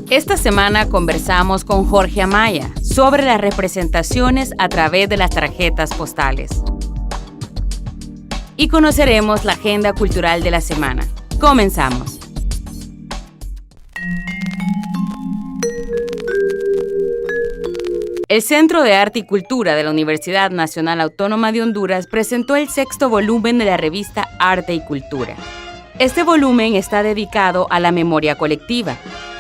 Esta semana conversamos con Jorge Amaya sobre las representaciones a través de las tarjetas postales. Y conoceremos la agenda cultural de la semana. Comenzamos. El Centro de Arte y Cultura de la Universidad Nacional Autónoma de Honduras presentó el 6º volumen de la revista Arte y Cultura. Este volumen está dedicado a la memoria colectiva,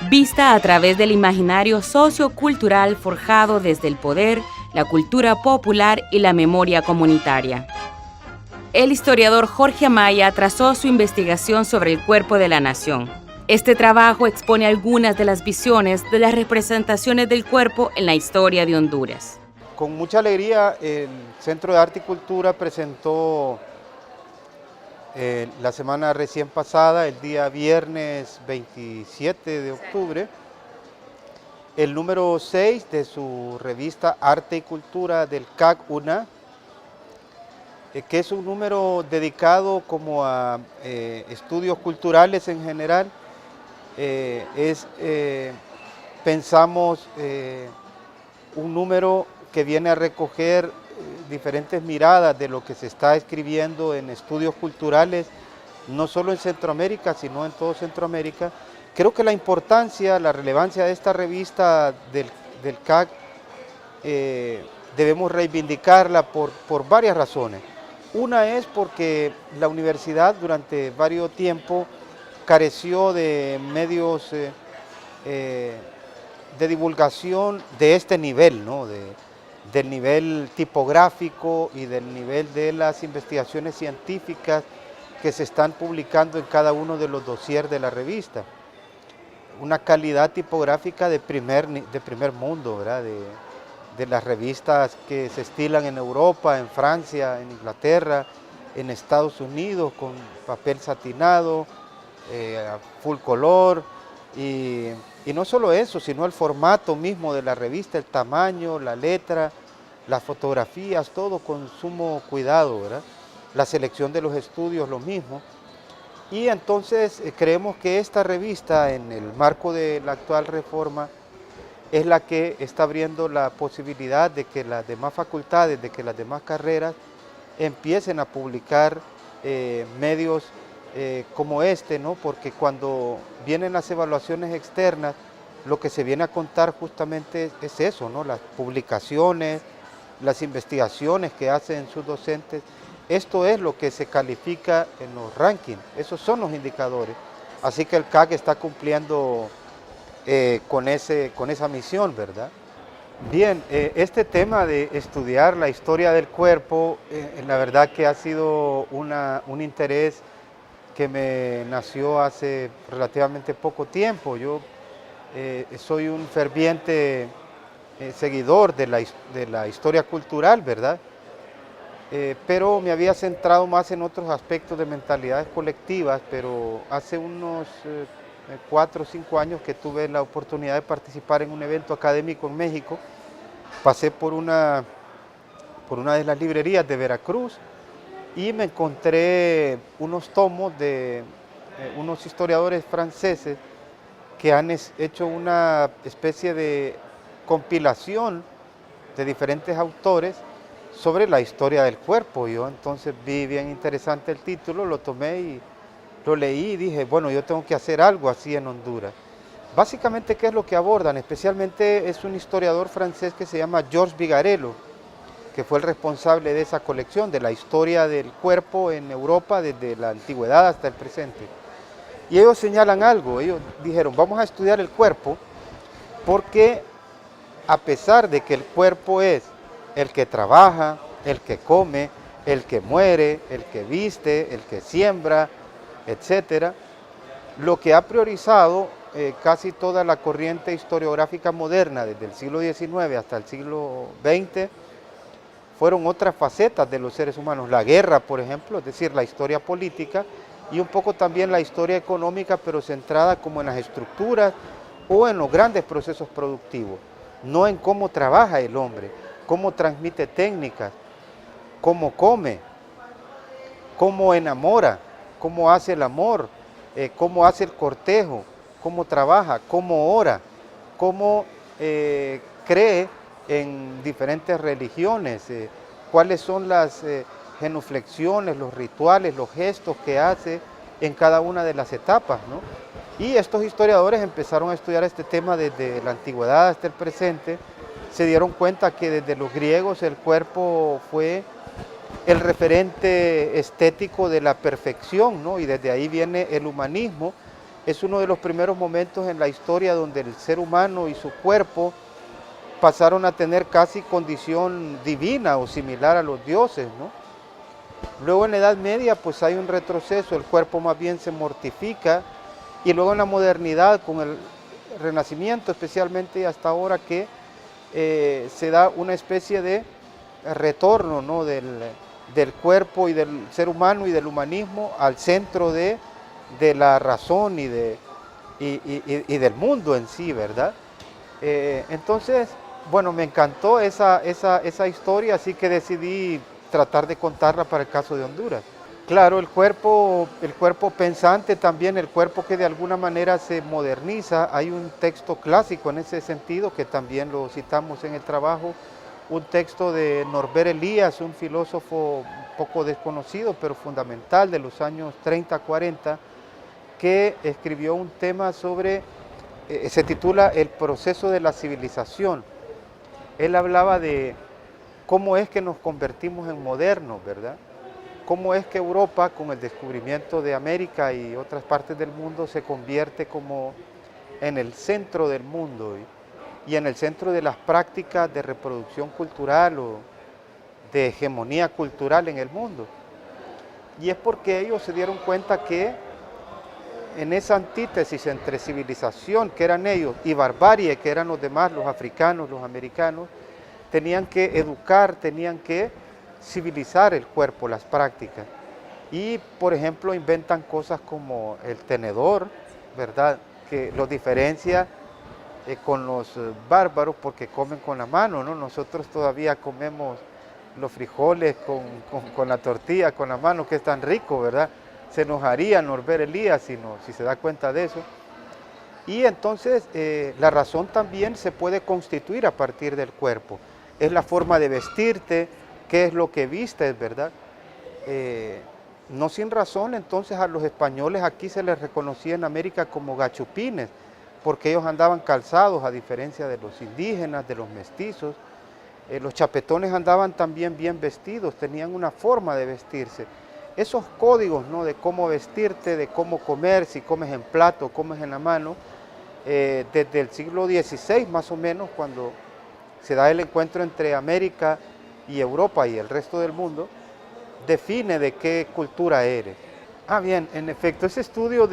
vista a través del imaginario sociocultural forjado desde el poder, la cultura popular y la memoria comunitaria. El historiador Jorge Amaya trazó su investigación sobre el cuerpo de la nación. Este trabajo expone algunas de las visiones de las representaciones del cuerpo en la historia de Honduras. Con mucha alegría, el Centro de Arte y Cultura presentó la semana recién pasada, el día viernes 27 de octubre, el número 6 de su revista Arte y Cultura del CAC-UNA, que es un número dedicado como a estudios culturales en general. Pensamos un número que viene a recoger diferentes miradas de lo que se está escribiendo en estudios culturales, no solo en Centroamérica, sino en todo Centroamérica. Creo que la importancia, la relevancia de esta revista del CAC debemos reivindicarla por varias razones. Una es porque la universidad durante varios tiempos careció de medios de divulgación de este nivel, ¿no? Del nivel tipográfico y del nivel de las investigaciones científicas que se están publicando en cada uno de los dossiers de la revista. Una calidad tipográfica de primer mundo, ¿verdad? De las revistas que se estilan en Europa, en Francia, en Inglaterra, en Estados Unidos, con papel satinado, full color, y no solo eso, sino el formato mismo de la revista, el tamaño, la letra, las fotografías, todo con sumo cuidado, ¿verdad? La selección de los estudios, lo mismo. Y entonces creemos que esta revista, en el marco de la actual reforma, es la que está abriendo la posibilidad de que las demás facultades, de que las demás carreras empiecen a publicar medios como este, ¿no? Porque cuando vienen las evaluaciones externas, lo que se viene a contar justamente es eso, ¿no? Las publicaciones, las investigaciones que hacen sus docentes. Esto es lo que se califica en los rankings, esos son los indicadores. Así que el CAC está cumpliendo con esa misión, ¿verdad? Bien, este tema de estudiar la historia del cuerpo, la verdad que ha sido un interés que me nació hace relativamente poco tiempo. Yo soy un ferviente seguidor de la historia cultural, ¿verdad? Pero me había centrado más en otros aspectos de mentalidades colectivas, pero hace unos 4 o 5 años que tuve la oportunidad de participar en un evento académico en México, pasé por una de las librerías de Veracruz y me encontré unos tomos de unos historiadores franceses que han hecho una especie de compilación de diferentes autores sobre la historia del cuerpo. Yo entonces vi bien interesante el título, lo tomé y lo leí y dije, bueno, yo tengo que hacer algo así en Honduras. Básicamente, ¿qué es lo que abordan? Especialmente es un historiador francés que se llama Georges Vigarello, que fue el responsable de esa colección, de la historia del cuerpo en Europa desde la antigüedad hasta el presente. Y ellos señalan algo, ellos dijeron, vamos a estudiar el cuerpo porque a pesar de que el cuerpo es el que trabaja, el que come, el que muere, el que viste, el que siembra, etcétera, lo que ha priorizado casi toda la corriente historiográfica moderna desde el siglo XIX hasta el siglo XX fueron otras facetas de los seres humanos, la guerra, por ejemplo, es decir, la historia política y un poco también la historia económica, pero centrada como en las estructuras o en los grandes procesos productivos, no en cómo trabaja el hombre, cómo transmite técnicas, cómo come, cómo enamora, cómo hace el amor, cómo hace el cortejo, cómo trabaja, cómo ora. cómo cree en diferentes religiones, cuáles son las genuflexiones, los rituales, los gestos que hace en cada una de las etapas, ¿no? Y estos historiadores empezaron a estudiar este tema desde la antigüedad hasta el presente, se dieron cuenta que desde los griegos el cuerpo fue el referente estético de la perfección, ¿no? Y desde ahí viene el humanismo. Es uno de los primeros momentos en la historia donde el ser humano y su cuerpo pasaron a tener casi condición divina o similar a los dioses, ¿no? Luego en la Edad Media pues hay un retroceso, el cuerpo más bien se mortifica, y luego en la modernidad con el Renacimiento especialmente hasta ahora que se da una especie de retorno, ¿no? del cuerpo y del ser humano y del humanismo al centro de la razón y del mundo en sí, ¿verdad? Entonces, bueno, me encantó esa historia, así que decidí tratar de contarla para el caso de Honduras. Claro, el cuerpo pensante también, el cuerpo que de alguna manera se moderniza. Hay un texto clásico en ese sentido que también lo citamos en el trabajo, un texto de Norbert Elias, un filósofo un poco desconocido pero fundamental de los años 30-40, que escribió un tema sobre, se titula El proceso de la civilización. Él hablaba de cómo es que nos convertimos en modernos, ¿verdad? Cómo es que Europa, con el descubrimiento de América y otras partes del mundo, se convierte como en el centro del mundo y en el centro de las prácticas de reproducción cultural o de hegemonía cultural en el mundo. Y es porque ellos se dieron cuenta que en esa antítesis entre civilización, que eran ellos, y barbarie, que eran los demás, los africanos, los americanos, tenían que educar, tenían que civilizar el cuerpo, las prácticas. Y, por ejemplo, inventan cosas como el tenedor, ¿verdad? Que los diferencia con los bárbaros porque comen con la mano, ¿no? Nosotros todavía comemos los frijoles con la tortilla, con la mano, que es tan rico, ¿verdad? Se enojaría Norbert Elias si se da cuenta de eso. Y entonces la razón también se puede constituir a partir del cuerpo. Es la forma de vestirte, qué es lo que vistes, ¿verdad? No sin razón, entonces a los españoles aquí se les reconocía en América como gachupines, porque ellos andaban calzados a diferencia de los indígenas, de los mestizos. Los chapetones andaban también bien vestidos, tenían una forma de vestirse. Esos códigos, ¿no? De cómo vestirte, de cómo comer, si comes en plato o comes en la mano, desde el siglo XVI más o menos, cuando se da el encuentro entre América y Europa y el resto del mundo, define de qué cultura eres. Ah, bien, en efecto, ese estudio,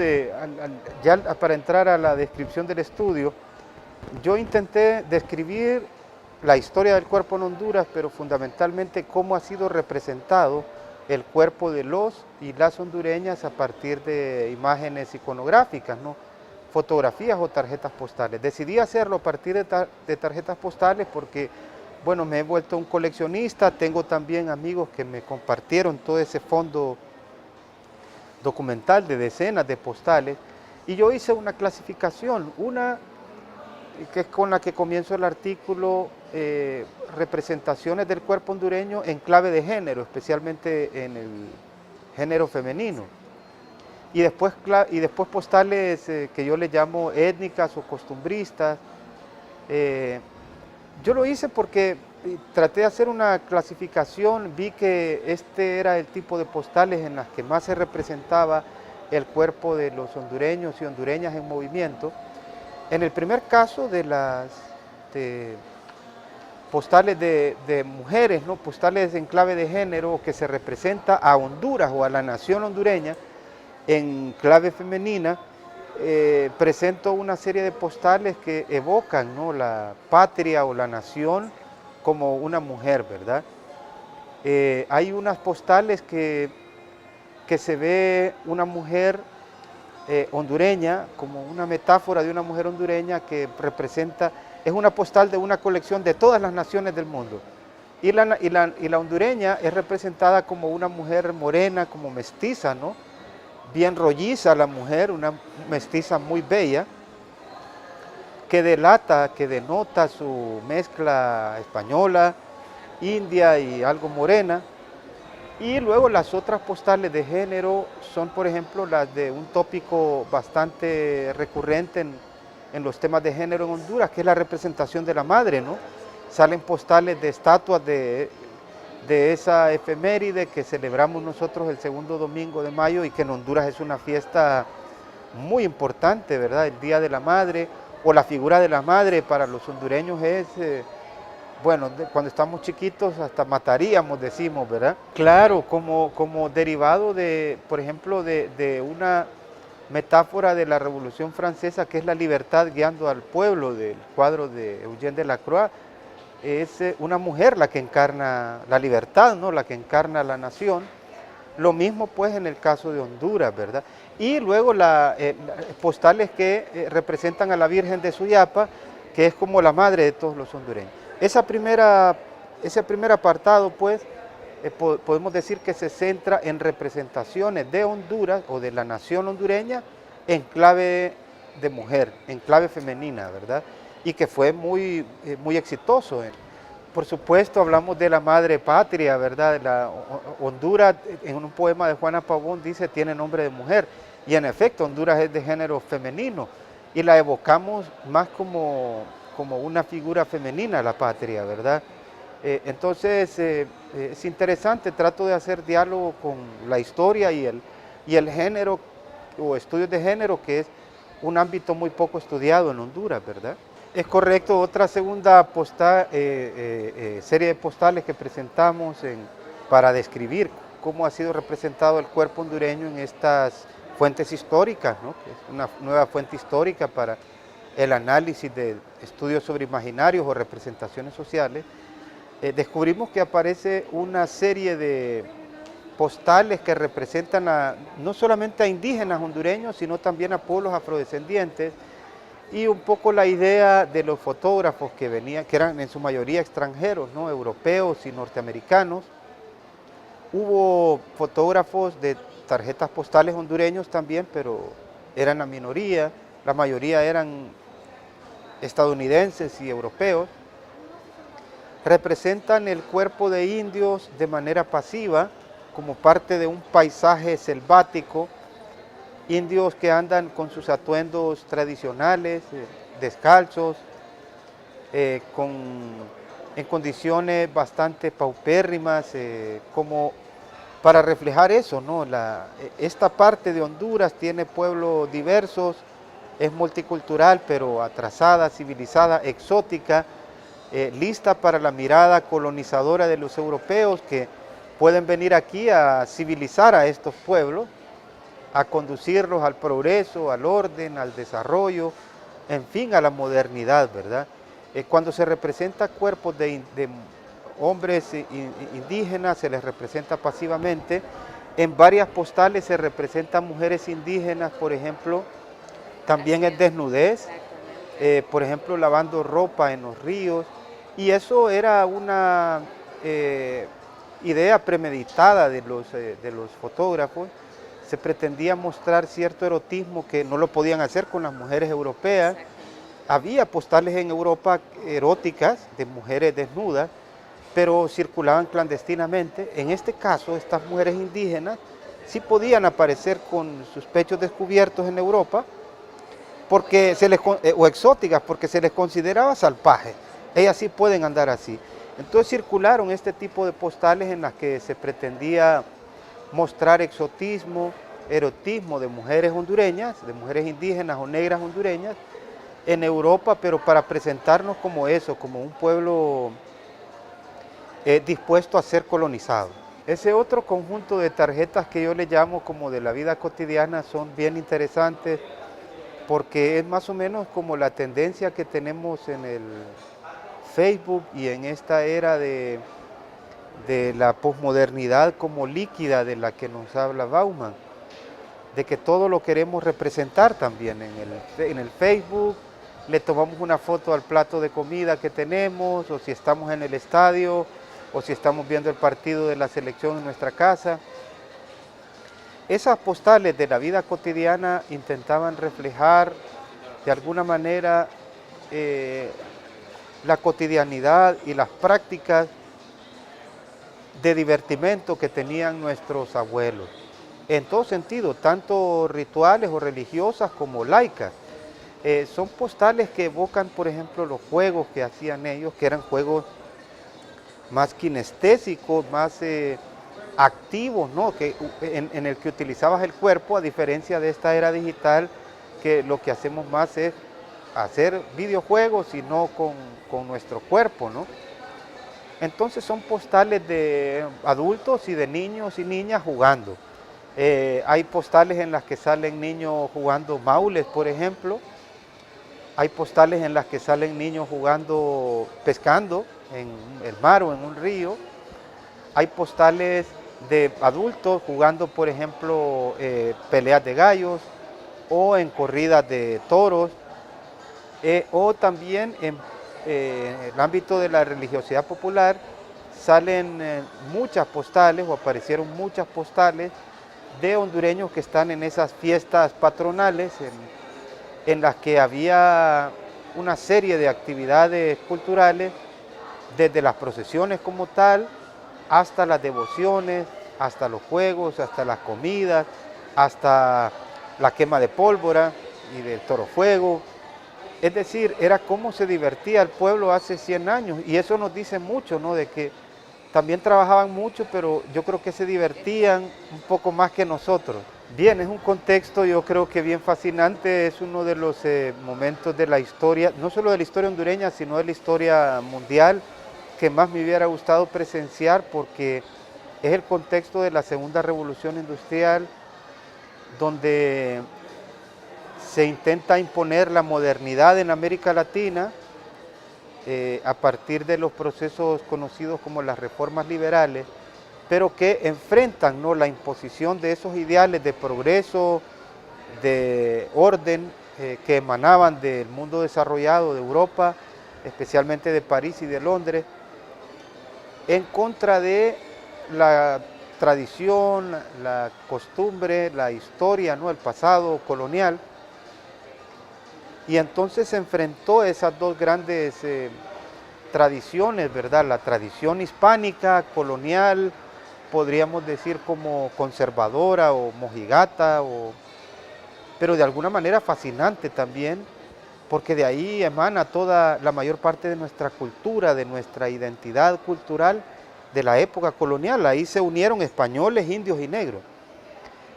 ya para entrar a la descripción del estudio, yo intenté describir la historia del cuerpo en Honduras, pero fundamentalmente cómo ha sido representado el cuerpo de los y las hondureñas a partir de imágenes iconográficas, ¿no? Fotografías o tarjetas postales. Decidí hacerlo a partir de tarjetas postales porque, bueno, me he vuelto un coleccionista, tengo también amigos que me compartieron todo ese fondo documental de decenas de postales, y yo hice una clasificación, una que es con la que comienzo el artículo, representaciones del cuerpo hondureño en clave de género, especialmente en el género femenino. Y después postales que yo le llamo étnicas o costumbristas. Yo lo hice porque traté de hacer una clasificación, vi que este era el tipo de postales en las que más se representaba el cuerpo de los hondureños y hondureñas en movimiento. En el primer caso de las postales de mujeres, ¿no? Postales en clave de género que se representa a Honduras o a la nación hondureña en clave femenina, presento una serie de postales que evocan, ¿no? La patria o la nación como una mujer, ¿verdad? Hay unas postales que se ve una mujer hondureña, como una metáfora de una mujer hondureña que representa, es una postal de una colección de todas las naciones del mundo. Y la hondureña es representada como una mujer morena, como mestiza, ¿no? Bien rolliza la mujer, una mestiza muy bella. que delata, que denota su mezcla española, india y algo morena. Y luego las otras postales de género son, por ejemplo, las de un tópico bastante recurrente en los temas de género en Honduras, que es la representación de la madre, ¿no? Salen postales de estatuas de esa efeméride que celebramos nosotros el segundo domingo de mayo y que en Honduras es una fiesta muy importante, ¿verdad? El Día de la Madre o la figura de la madre para los hondureños es... bueno, cuando estamos chiquitos hasta mataríamos, decimos, ¿verdad? Claro, como derivado de, por ejemplo, de una metáfora de la Revolución Francesa, que es la libertad guiando al pueblo, del cuadro de Eugène Delacroix, es una mujer la que encarna la libertad, ¿no? La que encarna la nación. Lo mismo pues en el caso de Honduras, ¿verdad? Y luego postales que representan a la Virgen de Suyapa, que es como la madre de todos los hondureños. Ese primer apartado, pues, podemos decir que se centra en representaciones de Honduras o de la nación hondureña en clave de mujer, en clave femenina, ¿verdad? Y que fue muy exitoso. Por supuesto, hablamos de la madre patria, ¿verdad? Honduras, en un poema de Juana Pavón, dice, tiene nombre de mujer. Y en efecto, Honduras es de género femenino. Y la evocamos más como una figura femenina, la patria, ¿verdad? Entonces, es interesante, trato de hacer diálogo con la historia y el género, o estudios de género, que es un ámbito muy poco estudiado en Honduras, ¿verdad? Es correcto, otra segunda serie de postales que presentamos para describir cómo ha sido representado el cuerpo hondureño en estas fuentes históricas, ¿no? Que es una nueva fuente histórica para el análisis de estudios sobre imaginarios o representaciones sociales. Descubrimos que aparece una serie de postales que representan no solamente a indígenas hondureños, sino también a pueblos afrodescendientes, y un poco la idea de los fotógrafos que eran en su mayoría extranjeros, ¿no? Europeos y norteamericanos. Hubo fotógrafos de tarjetas postales hondureños también, pero eran la minoría, la mayoría eran estadounidenses y europeos. Representan el cuerpo de indios de manera pasiva, como parte de un paisaje selvático, indios que andan con sus atuendos tradicionales, descalzos, en condiciones bastante paupérrimas, como para reflejar eso, ¿no? Esta parte de Honduras tiene pueblos diversos, es multicultural, pero atrasada, civilizada, exótica, lista para la mirada colonizadora de los europeos que pueden venir aquí a civilizar a estos pueblos, a conducirlos al progreso, al orden, al desarrollo, en fin, a la modernidad, ¿verdad? Cuando se representa cuerpos de hombres indígenas, se les representa pasivamente. En varias postales se representan mujeres indígenas, por ejemplo, también en desnudez, por ejemplo, lavando ropa en los ríos, y eso era una idea premeditada de los fotógrafos. Se pretendía mostrar cierto erotismo que no lo podían hacer con las mujeres europeas. Había postales en Europa eróticas de mujeres desnudas, pero circulaban clandestinamente. En este caso, estas mujeres indígenas sí podían aparecer con sus pechos descubiertos en Europa, o exóticas, porque se les consideraba salvajes. Ellas sí pueden andar así. Entonces circularon este tipo de postales en las que se pretendía mostrar exotismo, erotismo de mujeres hondureñas, de mujeres indígenas o negras hondureñas en Europa, pero para presentarnos como eso, como un pueblo dispuesto a ser colonizado. Ese otro conjunto de tarjetas que yo le llamo como de la vida cotidiana son bien interesantes porque es más o menos como la tendencia que tenemos en el Facebook y en esta era de la posmodernidad como líquida de la que nos habla Bauman, de que todo lo queremos representar también en el Facebook, le tomamos una foto al plato de comida que tenemos, o si estamos en el estadio, o si estamos viendo el partido de la selección en nuestra casa. Esas postales de la vida cotidiana intentaban reflejar de alguna manera eh, la cotidianidad y las prácticas de divertimento que tenían nuestros abuelos, en todo sentido, tanto rituales o religiosas como laicas. Son postales que evocan, por ejemplo, los juegos que hacían ellos, que eran juegos más kinestésicos, más activos, ¿no? En el que utilizabas el cuerpo, a diferencia de esta era digital, que lo que hacemos más es hacer videojuegos y no con nuestro cuerpo, ¿no? Entonces son postales de adultos y de niños y niñas jugando. Hay postales en las que salen niños jugando maules, por ejemplo. Hay postales en las que salen niños jugando, pescando en el mar o en un río. Hay postales de adultos jugando, por ejemplo, peleas de gallos o en corridas de toros, o también en el ámbito de la religiosidad popular salen muchas postales o aparecieron muchas postales de hondureños que están en esas fiestas patronales en las que había una serie de actividades culturales, desde las procesiones como tal, hasta las devociones, hasta los juegos, hasta las comidas, hasta la quema de pólvora y del toro fuego. Es decir, era cómo se divertía el pueblo hace 100 años, y eso nos dice mucho, ¿no? De que también trabajaban mucho, pero yo creo que se divertían un poco más que nosotros. Bien, es un contexto yo creo que bien fascinante, es uno de los momentos de la historia, no solo de la historia hondureña, sino de la historia mundial, que más me hubiera gustado presenciar, porque es el contexto de la segunda revolución industrial, donde se intenta imponer la modernidad en América Latina a partir de los procesos conocidos como las reformas liberales, pero que enfrentan, ¿no?, la imposición de esos ideales de progreso, de orden que emanaban del mundo desarrollado de Europa, especialmente de París y de Londres, en contra de la tradición, la costumbre, la historia, ¿no?, el pasado colonial. Y entonces se enfrentó esas dos grandes tradiciones, ¿verdad? La tradición hispánica, colonial, podríamos decir como conservadora o mojigata, pero de alguna manera fascinante también, porque de ahí emana toda la mayor parte de nuestra cultura, de nuestra identidad cultural de la época colonial. Ahí se unieron españoles, indios y negros.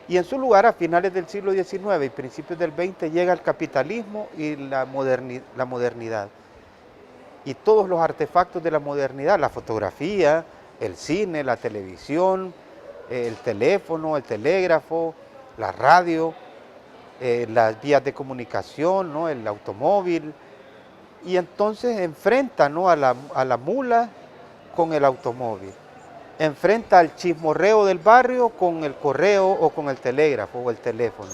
Y en su lugar, a finales del siglo XIX y principios del XX, llega el capitalismo y la modernidad. Y todos los artefactos de la modernidad, la fotografía, el cine, la televisión, el teléfono, el telégrafo, la radio, las vías de comunicación, ¿no?, el automóvil. Y entonces enfrenta, ¿no?, a la mula con el automóvil. Enfrenta al chismorreo del barrio con el correo o con el telégrafo o el teléfono.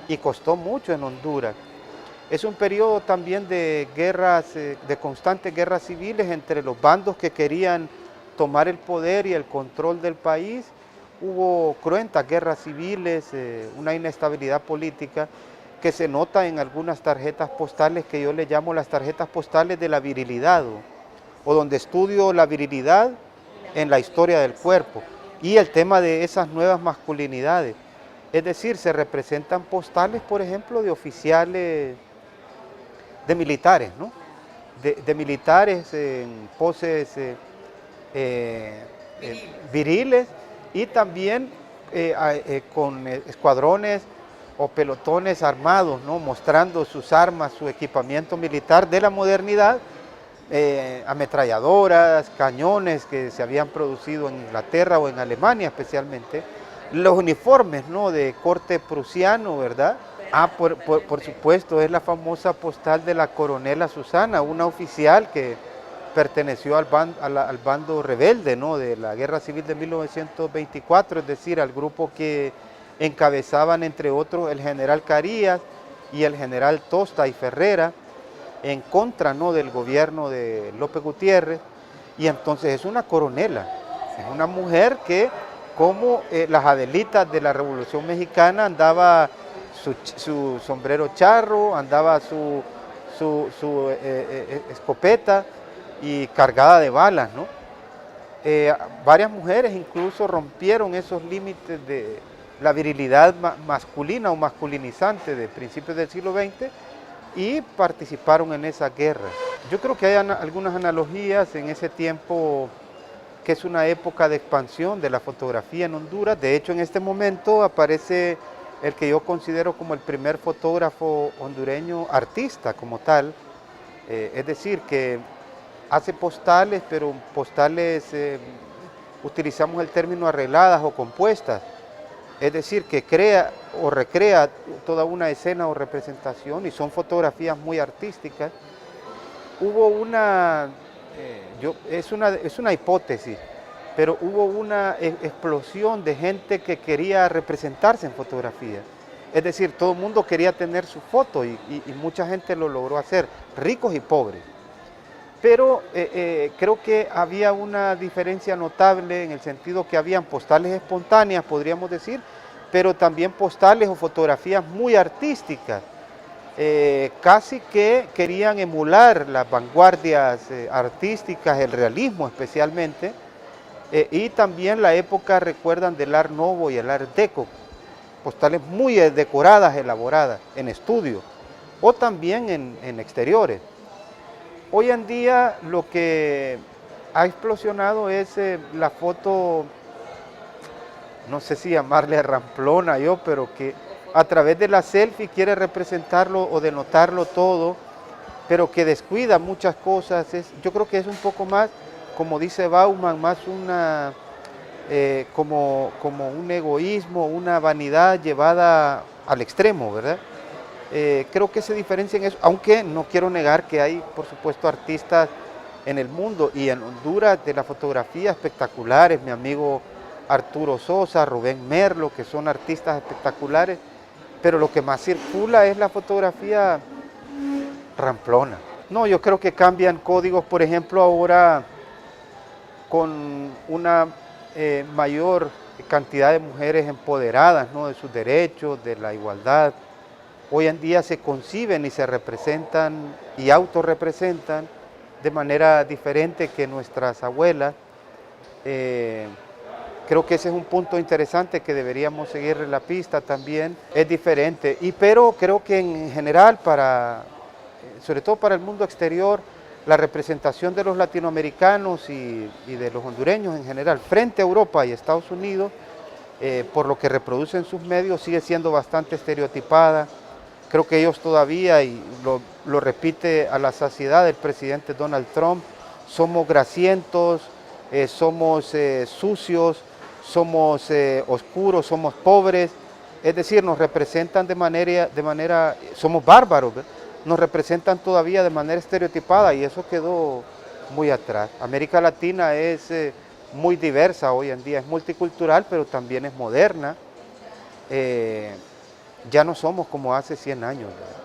Y costó mucho en Honduras. Es un periodo también de guerras, de constantes guerras civiles entre los bandos que querían tomar el poder y el control del país. Hubo cruentas guerras civiles, una inestabilidad política que se nota en algunas tarjetas postales que yo le llamo las tarjetas postales de la virilidad, o donde estudio la virilidad en la historia del cuerpo y el tema de esas nuevas masculinidades. Es decir, se representan postales, por ejemplo, de oficiales, de militares, ¿no? De militares en poses viriles, y también con escuadrones o pelotones armados, ¿no?, mostrando sus armas, su equipamiento militar de la modernidad, ametralladoras, cañones que se habían producido en Inglaterra o en Alemania especialmente, los uniformes, ¿no?, de corte prusiano, ¿verdad? Por supuesto, es la famosa postal de la coronela Susana, una oficial que perteneció al bando rebelde, ¿no?, de la Guerra Civil de 1924, es decir, al grupo que encabezaban, entre otros, el general Carías y el general Tosta y Ferrera, en contra, ¿no?, del gobierno de López Gutiérrez. Y entonces es una coronela, es una mujer que, como las Adelitas de la Revolución Mexicana, andaba su sombrero charro, andaba su escopeta y cargada de balas, ¿no? Varias mujeres incluso rompieron esos límites de la virilidad masculina o masculinizante de principios del siglo XX y participaron en esa guerra. Yo creo que hay algunas analogías en ese tiempo, que es una época de expansión de la fotografía en Honduras. De hecho, en este momento aparece el que yo considero como el primer fotógrafo hondureño artista como tal, es decir, que hace postales, pero postales, utilizamos el término arregladas o compuestas, es decir, que crea o recrea toda una escena o representación y son fotografías muy artísticas. Hubo es una hipótesis, pero hubo una explosión de gente que quería representarse en fotografía. Es decir, todo el mundo quería tener su foto y mucha gente lo logró hacer, ricos y pobres. Pero creo que había una diferencia notable en el sentido que habían postales espontáneas, podríamos decir, pero también postales o fotografías muy artísticas, casi que querían emular las vanguardias artísticas, el realismo especialmente, y también la época, recuerdan, del Art Nouveau y el Art Deco, postales muy decoradas, elaboradas, en estudio, o también en exteriores. Hoy en día lo que ha explosionado es la foto, no sé si llamarle ramplona yo, pero que a través de la selfie quiere representarlo o denotarlo todo, pero que descuida muchas cosas. Yo creo que es un poco más, como dice Bauman, más como un egoísmo, una vanidad llevada al extremo, ¿verdad? Creo que se diferencia en eso, aunque no quiero negar que hay, por supuesto, artistas en el mundo y en Honduras de la fotografía espectaculares, mi amigo Arturo Sosa, Rubén Merlo, que son artistas espectaculares, pero lo que más circula es la fotografía ramplona. No, yo creo que cambian códigos, por ejemplo, ahora con una mayor cantidad de mujeres empoderadas, ¿no?, de sus derechos, de la igualdad. Hoy en día se conciben y se representan y autorrepresentan de manera diferente que nuestras abuelas. Creo que ese es un punto interesante que deberíamos seguir la pista también. Es diferente, pero creo que en general, sobre todo para el mundo exterior, la representación de los latinoamericanos y de los hondureños en general frente a Europa y Estados Unidos, por lo que reproducen sus medios, sigue siendo bastante estereotipada. Creo que ellos todavía, y lo repite a la saciedad el presidente Donald Trump, somos grasientos, somos sucios, somos oscuros, somos pobres, es decir, nos representan somos bárbaros, ¿verdad? Nos representan todavía de manera estereotipada y eso quedó muy atrás. América Latina es muy diversa hoy en día, es multicultural, pero también es moderna. Ya no somos como hace 100 años, ¿verdad?